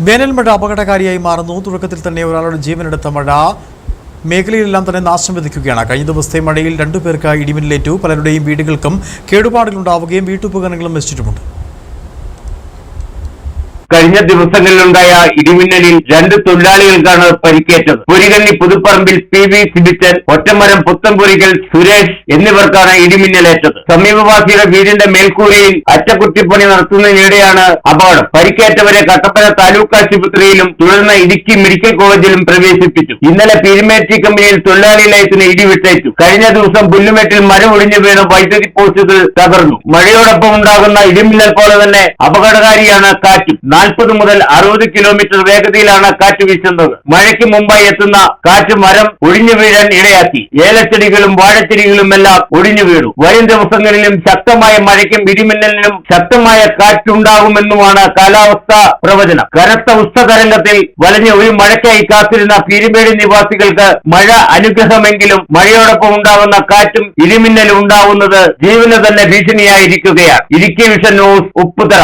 വേനൽ മഴ അപകടകാരിയായി മാറുന്നു. തുടക്കത്തിൽ തന്നെ ഒരാളുടെ ജീവനെടുത്ത മഴ മേഖലയിലെല്ലാം തന്നെ നാശം വിതയ്ക്കുകയാണ്. കഴിഞ്ഞ ദിവസത്തെ മഴയിൽ 2 പേർക്ക് ഇടിമിന്നലേറ്റു. പലരുടെയും വീടുകൾക്കും കേടുപാടുകളുണ്ടാവുകയും വീട്ടുപകരണങ്ങളും നശിച്ചിട്ടുമുണ്ട്. കഴിഞ്ഞ ദിവസങ്ങളിലുണ്ടായ ഇടിമിന്നലിൽ 2 തൊഴിലാളികൾക്കാണ് പരിക്കേറ്റത്. പുരികണ്ണി പുതുപ്പറമ്പിൽ PV സിബിച്ചൻ, ഒറ്റമരം പുത്തൻപുരിക്കൽ സുരേഷ് എന്നിവർക്കാണ് ഇടിമിന്നലേറ്റത്. സമീപവാസിയുടെ വീടിന്റെ മേൽക്കൂരയിൽ അറ്റകുറ്റിപ്പണി നടത്തുന്നതിനിടെയാണ് അപകടം. പരിക്കേറ്റവരെ കട്ടപ്പന താലൂക്ക് ആശുപത്രിയിലും തുടർന്ന് ഇടുക്കി മെഡിക്കൽ കോളേജിലും പ്രവേശിപ്പിച്ചു. ഇന്നലെ പീരുമേറ്റി കമ്പനിയിൽ തൊഴിലാളി ലയത്തിന് ഇടിവിട്ടേറ്റു. കഴിഞ്ഞ ദിവസം പുല്ലുമേട്ടിൽ മരം ഒടിഞ്ഞു വീണ് വൈദ്യുതി പോസ്റ്റുകൾ തകർന്നു. മഴയോടൊപ്പം ഉണ്ടാകുന്ന ഇടിമിന്നൽ പോലെ തന്നെ അപകടകാരിയാണ് കാറ്റും. 40 മുതൽ 60 കിലോമീറ്റർ വേഗതയിലാണ് കാറ്റ് വീശുന്നത്. മഴയ്ക്ക് മുമ്പായി എത്തുന്ന കാറ്റ് മരം ഒഴിഞ്ഞു വീഴാൻ ഇടയാക്കി. ഏലച്ചെടികളും വാഴച്ചെടികളും എല്ലാം ഒഴിഞ്ഞു വീണു. വരും ദിവസങ്ങളിലും ശക്തമായ മഴയ്ക്കും ഇടിമിന്നലിനും ശക്തമായ കാറ്റുണ്ടാകുമെന്നുമാണ് കാലാവസ്ഥാ പ്രവചനം. കനത്ത ഉഷ്ണതരംഗത്തിൽ വലഞ്ഞ ഒരു മഴയ്ക്കായി കാത്തിരുന്ന പീരുമേട് നിവാസികൾക്ക് മഴ അനുഗ്രഹമെങ്കിലും മഴയോടൊപ്പം ഉണ്ടാകുന്ന കാറ്റും ഇടിമിന്നലും ഉണ്ടാവുന്നത് ജീവന് തന്നെ ഭീഷണിയായിരിക്കുകയാണ്. Idukki vision news, Upputhara.